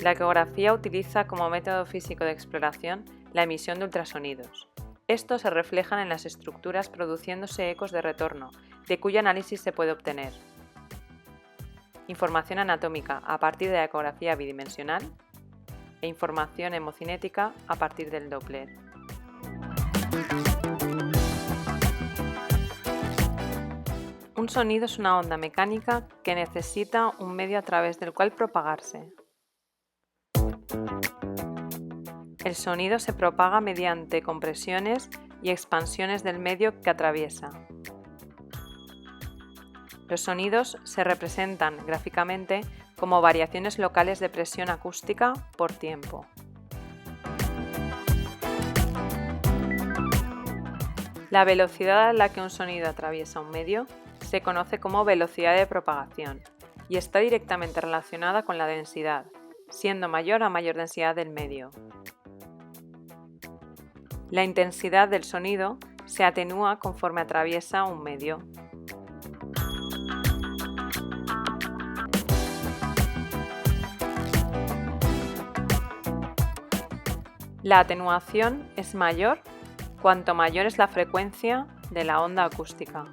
La ecografía utiliza como método físico de exploración la emisión de ultrasonidos. Estos se reflejan en las estructuras produciéndose ecos de retorno, de cuyo análisis se puede obtener información anatómica a partir de la ecografía bidimensional e información hemocinética a partir del Doppler. Un sonido es una onda mecánica que necesita un medio a través del cual propagarse. El sonido se propaga mediante compresiones y expansiones del medio que atraviesa. Los sonidos se representan gráficamente como variaciones locales de presión acústica por tiempo. La velocidad a la que un sonido atraviesa un medio se conoce como velocidad de propagación y está directamente relacionada con la densidad, siendo mayor a mayor densidad del medio. La intensidad del sonido se atenúa conforme atraviesa un medio. La atenuación es mayor cuanto mayor es la frecuencia de la onda acústica.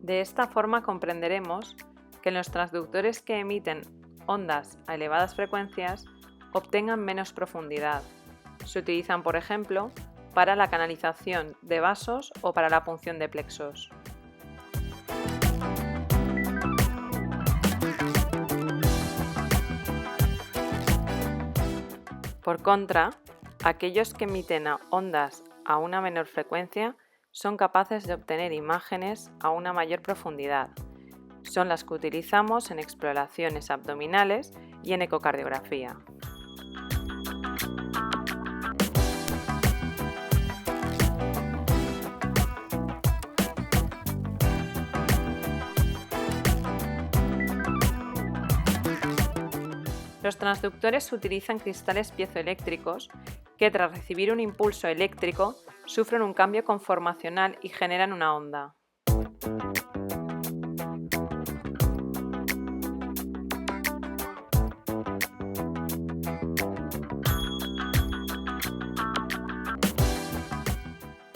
De esta forma comprenderemos que los transductores que emiten ondas a elevadas frecuencias obtengan menos profundidad. Se utilizan, por ejemplo, para la canalización de vasos o para la punción de plexos. Por contra, aquellos que emiten ondas a una menor frecuencia son capaces de obtener imágenes a una mayor profundidad. Son las que utilizamos en exploraciones abdominales y en ecocardiografía. Los transductores utilizan cristales piezoeléctricos que, tras recibir un impulso eléctrico, sufren un cambio conformacional y generan una onda.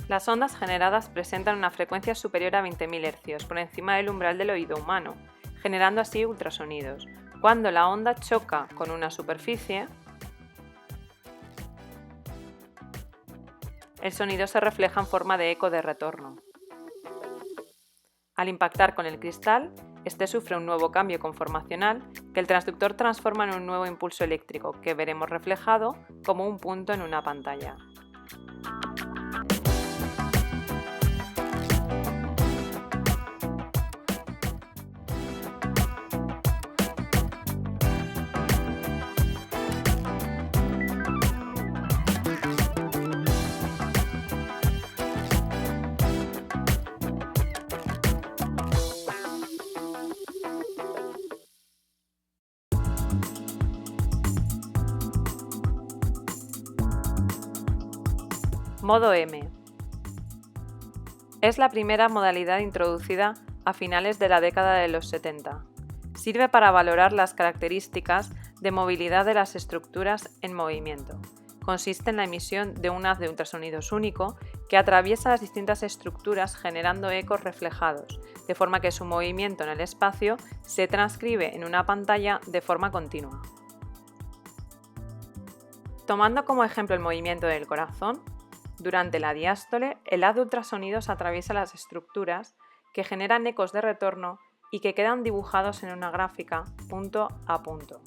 Las ondas generadas presentan una frecuencia superior a 20.000 Hz por encima del umbral del oído humano, generando así ultrasonidos. Cuando la onda choca con una superficie, el sonido se refleja en forma de eco de retorno. Al impactar con el cristal, este sufre un nuevo cambio conformacional que el transductor transforma en un nuevo impulso eléctrico que veremos reflejado como un punto en una pantalla. Modo M. Es la primera modalidad introducida a finales de la década de los 70. Sirve para valorar las características de movilidad de las estructuras en movimiento. Consiste en la emisión de un haz de ultrasonidos único que atraviesa las distintas estructuras generando ecos reflejados, de forma que su movimiento en el espacio se transcribe en una pantalla de forma continua. Tomando como ejemplo el movimiento del corazón, durante la diástole, el haz de ultrasonidos atraviesa las estructuras que generan ecos de retorno y que quedan dibujados en una gráfica punto a punto.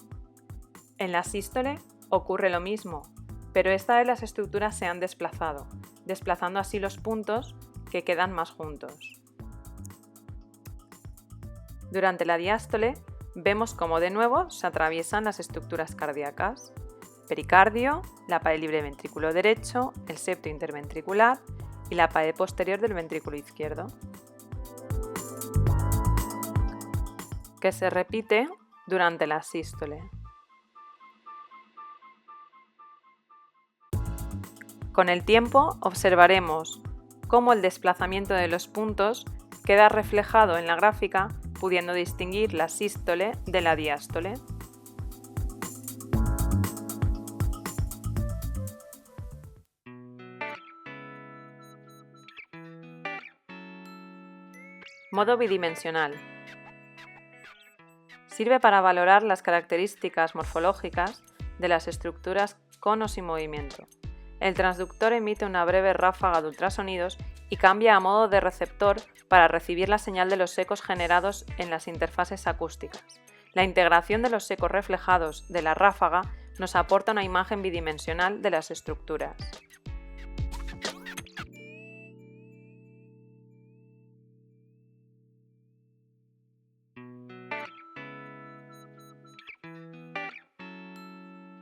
En la sístole ocurre lo mismo, pero esta vez las estructuras se han desplazado, desplazando así los puntos que quedan más juntos. Durante la diástole, vemos cómo de nuevo se atraviesan las estructuras cardíacas. Pericardio, la pared libre del ventrículo derecho, el septo interventricular y la pared posterior del ventrículo izquierdo, que se repite durante la sístole. Con el tiempo observaremos cómo el desplazamiento de los puntos queda reflejado en la gráfica, pudiendo distinguir la sístole de la diástole. Modo bidimensional. Sirve para valorar las características morfológicas de las estructuras con o sin movimiento. El transductor emite una breve ráfaga de ultrasonidos y cambia a modo de receptor para recibir la señal de los ecos generados en las interfaces acústicas. La integración de los ecos reflejados de la ráfaga nos aporta una imagen bidimensional de las estructuras.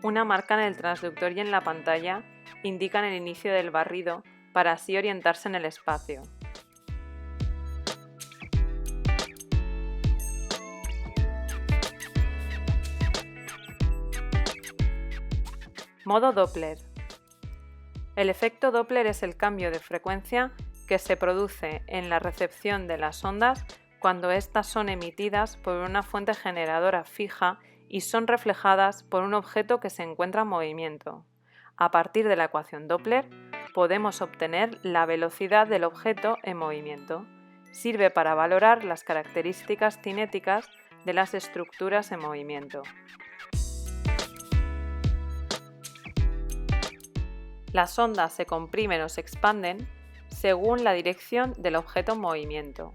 Una marca en el transductor y en la pantalla indican el inicio del barrido para así orientarse en el espacio. Modo Doppler. El efecto Doppler es el cambio de frecuencia que se produce en la recepción de las ondas cuando éstas son emitidas por una fuente generadora fija y son reflejadas por un objeto que se encuentra en movimiento. A partir de la ecuación Doppler podemos obtener la velocidad del objeto en movimiento. Sirve para valorar las características cinéticas de las estructuras en movimiento. Las ondas se comprimen o se expanden según la dirección del objeto en movimiento.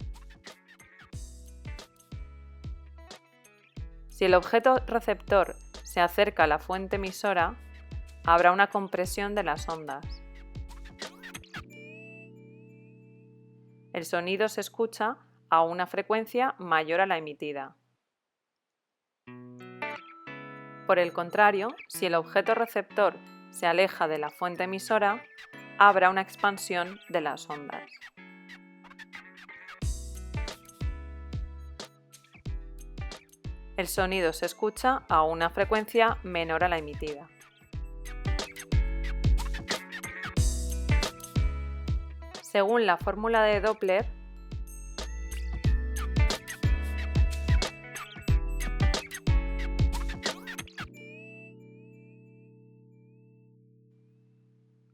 Si el objeto receptor se acerca a la fuente emisora, habrá una compresión de las ondas. El sonido se escucha a una frecuencia mayor a la emitida. Por el contrario, si el objeto receptor se aleja de la fuente emisora, habrá una expansión de las ondas. El sonido se escucha a una frecuencia menor a la emitida. Según la fórmula de Doppler,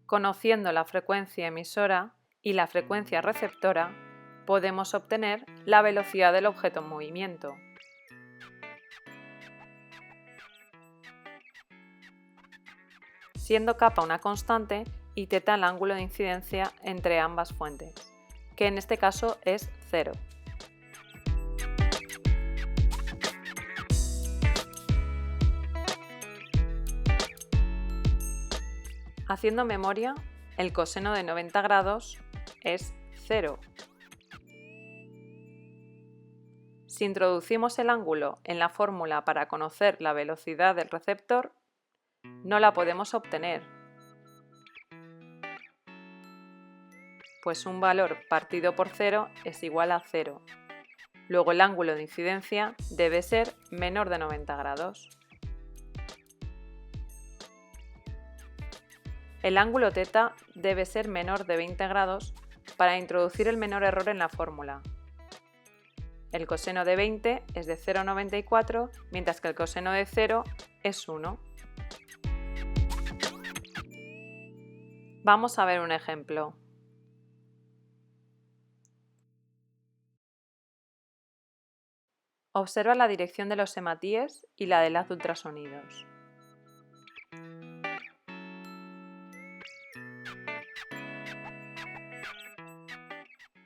conociendo la frecuencia emisora y la frecuencia receptora, podemos obtener la velocidad del objeto en movimiento. Siendo kappa una constante y θ el ángulo de incidencia entre ambas fuentes, que en este caso es 0. Haciendo memoria, el coseno de 90 grados es 0. Si introducimos el ángulo en la fórmula para conocer la velocidad del receptor, no la podemos obtener, pues un valor partido por 0 es igual a 0. Luego el ángulo de incidencia debe ser menor de 90 grados. El ángulo θ debe ser menor de 20 grados para introducir el menor error en la fórmula. El coseno de 20 es de 0,94, mientras que el coseno de 0 es 1. Vamos a ver un ejemplo. Observa la dirección de los hematíes y la del haz de ultrasonidos.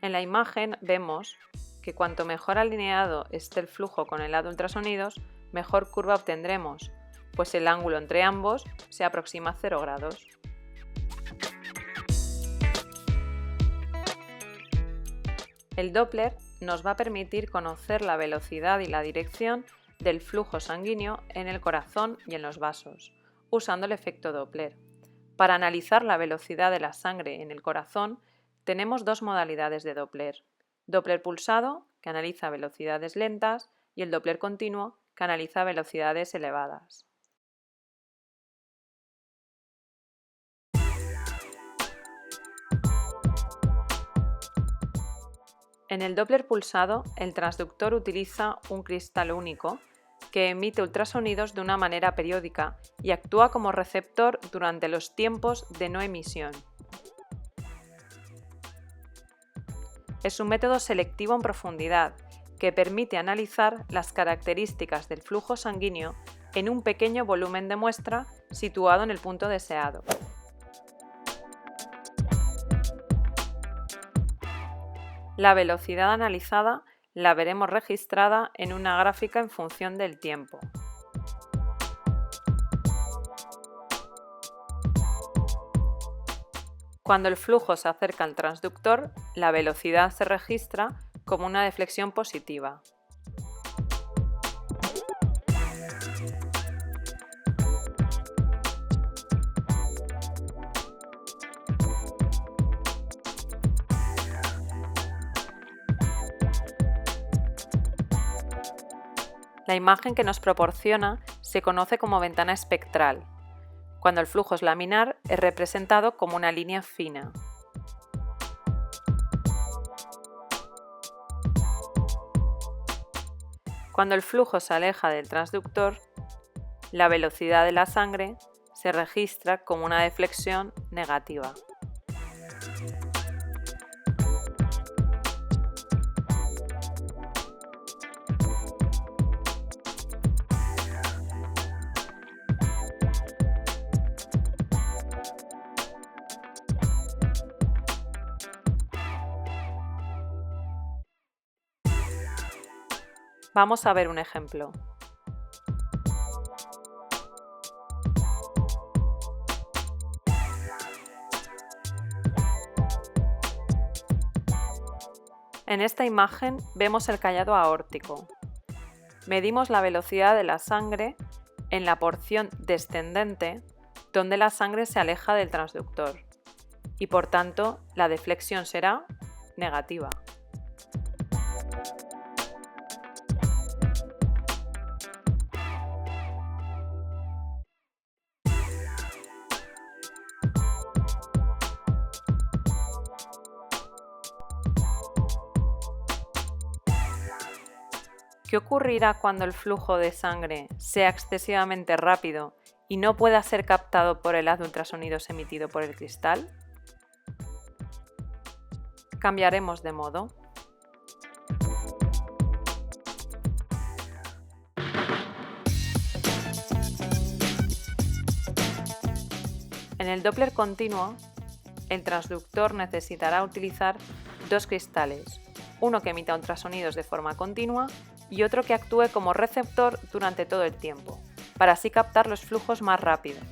En la imagen vemos que cuanto mejor alineado esté el flujo con el haz de ultrasonidos, mejor curva obtendremos, pues el ángulo entre ambos se aproxima a 0 grados. El Doppler nos va a permitir conocer la velocidad y la dirección del flujo sanguíneo en el corazón y en los vasos, usando el efecto Doppler. Para analizar la velocidad de la sangre en el corazón, tenemos dos modalidades de Doppler: Doppler pulsado, que analiza velocidades lentas, y el Doppler continuo, que analiza velocidades elevadas. En el Doppler pulsado, el transductor utiliza un cristal único que emite ultrasonidos de una manera periódica y actúa como receptor durante los tiempos de no emisión. Es un método selectivo en profundidad que permite analizar las características del flujo sanguíneo en un pequeño volumen de muestra situado en el punto deseado. La velocidad analizada la veremos registrada en una gráfica en función del tiempo. Cuando el flujo se acerca al transductor, la velocidad se registra como una deflexión positiva. La imagen que nos proporciona se conoce como ventana espectral. Cuando el flujo es laminar, es representado como una línea fina. Cuando el flujo se aleja del transductor, la velocidad de la sangre se registra como una deflexión negativa. Vamos a ver un ejemplo. En esta imagen vemos el callado aórtico. Medimos la velocidad de la sangre en la porción descendente donde la sangre se aleja del transductor y por tanto la deflexión será negativa. ¿Qué ocurrirá cuando el flujo de sangre sea excesivamente rápido y no pueda ser captado por el haz de ultrasonidos emitido por el cristal? Cambiaremos de modo. En el Doppler continuo, el transductor necesitará utilizar dos cristales, uno que emita ultrasonidos de forma continua y otro que actúe como receptor durante todo el tiempo, para así captar los flujos más rápidos.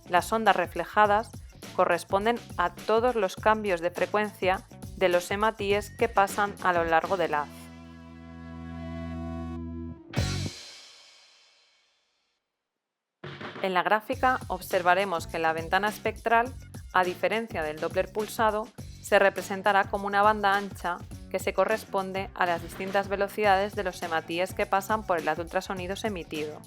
Las ondas reflejadas corresponden a todos los cambios de frecuencia de los hematíes que pasan a lo largo del haz. En la gráfica observaremos que la ventana espectral, a diferencia del Doppler pulsado, se representará como una banda ancha que se corresponde a las distintas velocidades de los hematíes que pasan por el haz de ultrasonidos emitido.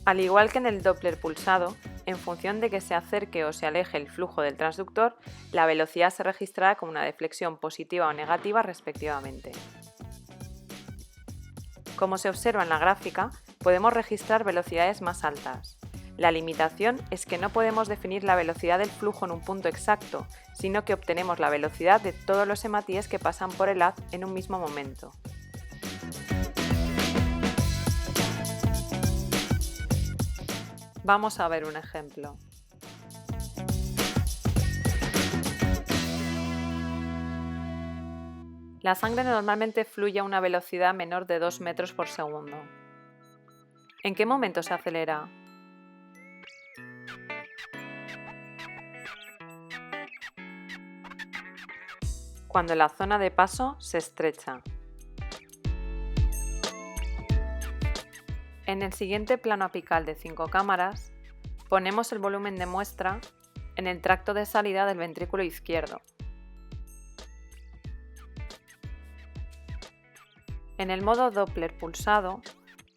Al igual que en el Doppler pulsado, en función de que se acerque o se aleje el flujo del transductor, la velocidad se registrará como una deflexión positiva o negativa respectivamente. Como se observa en la gráfica, podemos registrar velocidades más altas. La limitación es que no podemos definir la velocidad del flujo en un punto exacto, sino que obtenemos la velocidad de todos los hematíes que pasan por el haz en un mismo momento. Vamos a ver un ejemplo. La sangre normalmente fluye a una velocidad menor de 2 metros por segundo. ¿En qué momento se acelera? Cuando la zona de paso se estrecha. En el siguiente plano apical de 5 cámaras, ponemos el volumen de muestra en el tracto de salida del ventrículo izquierdo. En el modo Doppler pulsado,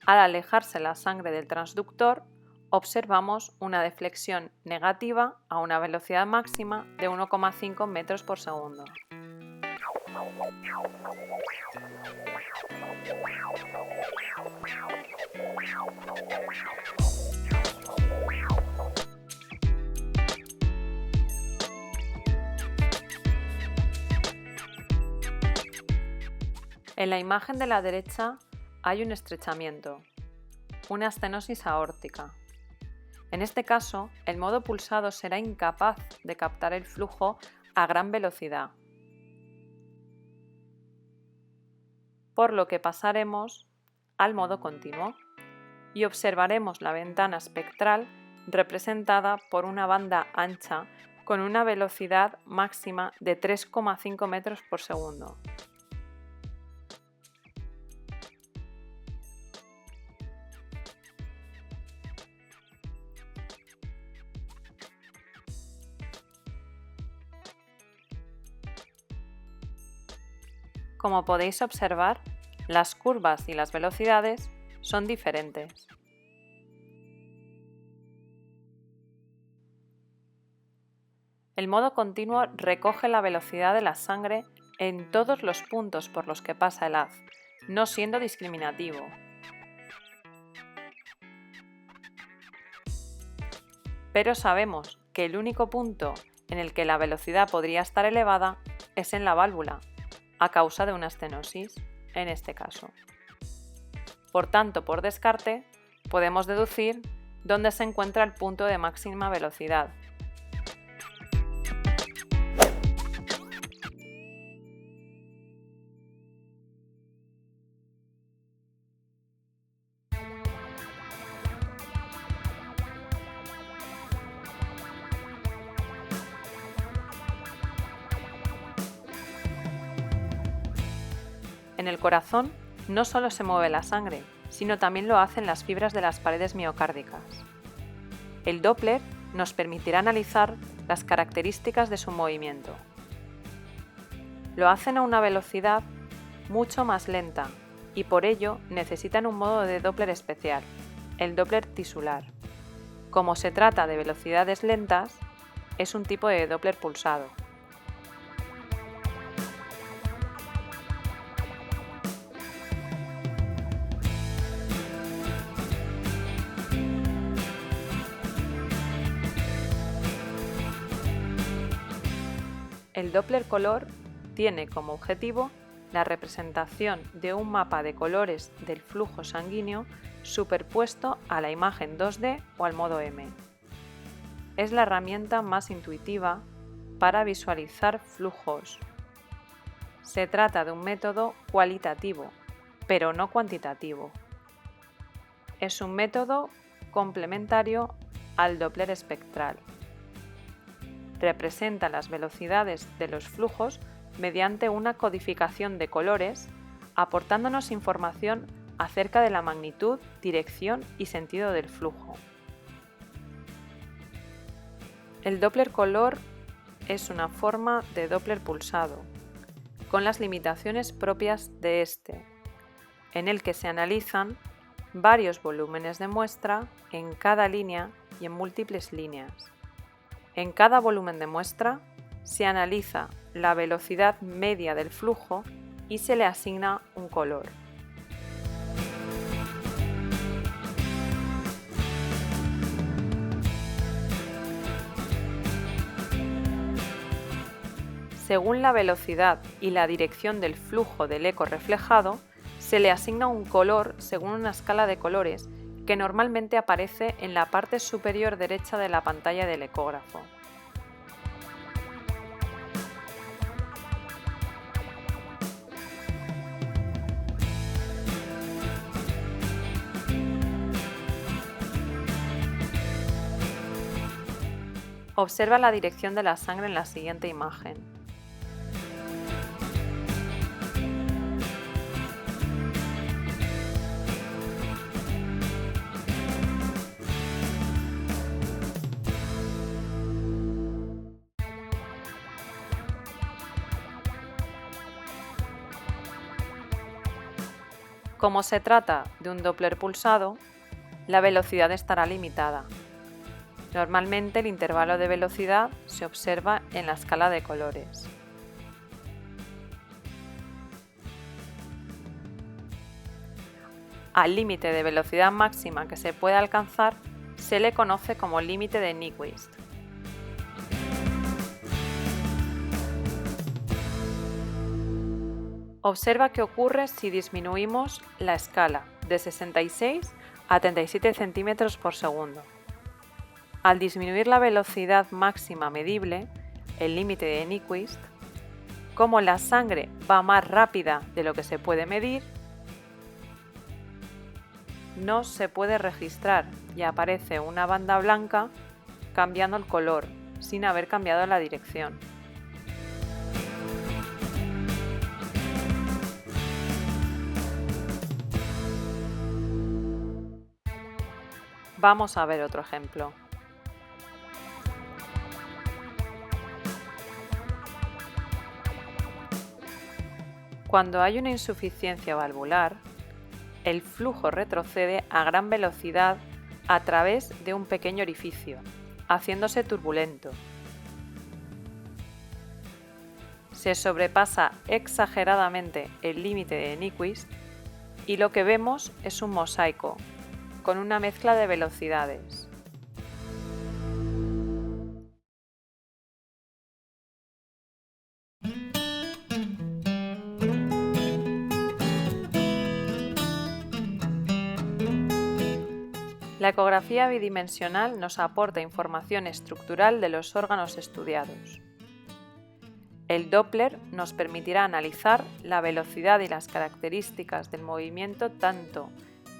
al alejarse la sangre del transductor, observamos una deflexión negativa a una velocidad máxima de 1,5 metros por segundo. En la imagen de la derecha hay un estrechamiento, una estenosis aórtica. En este caso, el modo pulsado será incapaz de captar el flujo a gran velocidad, por lo que pasaremos al modo continuo y observaremos la ventana espectral representada por una banda ancha con una velocidad máxima de 3,5 metros por segundo. Como podéis observar, las curvas y las velocidades son diferentes. El modo continuo recoge la velocidad de la sangre en todos los puntos por los que pasa el haz, no siendo discriminativo. Pero sabemos que el único punto en el que la velocidad podría estar elevada es en la válvula, a causa de una estenosis, en este caso. Por tanto, por descarte, podemos deducir dónde se encuentra el punto de máxima velocidad. En el corazón no solo se mueve la sangre, sino también lo hacen las fibras de las paredes miocárdicas. El Doppler nos permitirá analizar las características de su movimiento. Lo hacen a una velocidad mucho más lenta y por ello necesitan un modo de Doppler especial, el Doppler tisular. Como se trata de velocidades lentas, es un tipo de Doppler pulsado. El Doppler color tiene como objetivo la representación de un mapa de colores del flujo sanguíneo superpuesto a la imagen 2D o al modo M. Es la herramienta más intuitiva para visualizar flujos. Se trata de un método cualitativo, pero no cuantitativo. Es un método complementario al Doppler espectral. Representa las velocidades de los flujos mediante una codificación de colores, aportándonos información acerca de la magnitud, dirección y sentido del flujo. El Doppler color es una forma de Doppler pulsado, con las limitaciones propias de este, en el que se analizan varios volúmenes de muestra en cada línea y en múltiples líneas. En cada volumen de muestra se analiza la velocidad media del flujo y se le asigna un color. Según la velocidad y la dirección del flujo del eco reflejado, se le asigna un color según una escala de colores que normalmente aparece en la parte superior derecha de la pantalla del ecógrafo. Observa la dirección de la sangre en la siguiente imagen. Como se trata de un Doppler pulsado, la velocidad estará limitada. Normalmente el intervalo de velocidad se observa en la escala de colores. Al límite de velocidad máxima que se puede alcanzar se le conoce como límite de Nyquist. Observa qué ocurre si disminuimos la escala de 66 a 37 centímetros por segundo. Al disminuir la velocidad máxima medible, el límite de Nyquist, como la sangre va más rápida de lo que se puede medir, no se puede registrar y aparece una banda blanca cambiando el color sin haber cambiado la dirección. Vamos a ver otro ejemplo. Cuando hay una insuficiencia valvular, el flujo retrocede a gran velocidad a través de un pequeño orificio, haciéndose turbulento. Se sobrepasa exageradamente el límite de Nyquist y lo que vemos es un mosaico con una mezcla de velocidades. La ecografía bidimensional nos aporta información estructural de los órganos estudiados. El Doppler nos permitirá analizar la velocidad y las características del movimiento tanto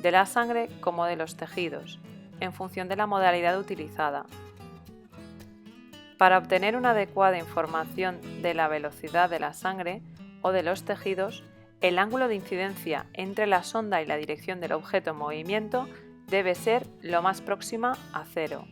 de la sangre como de los tejidos, en función de la modalidad utilizada. Para obtener una adecuada información de la velocidad de la sangre o de los tejidos, el ángulo de incidencia entre la sonda y la dirección del objeto en movimiento debe ser lo más próxima a cero.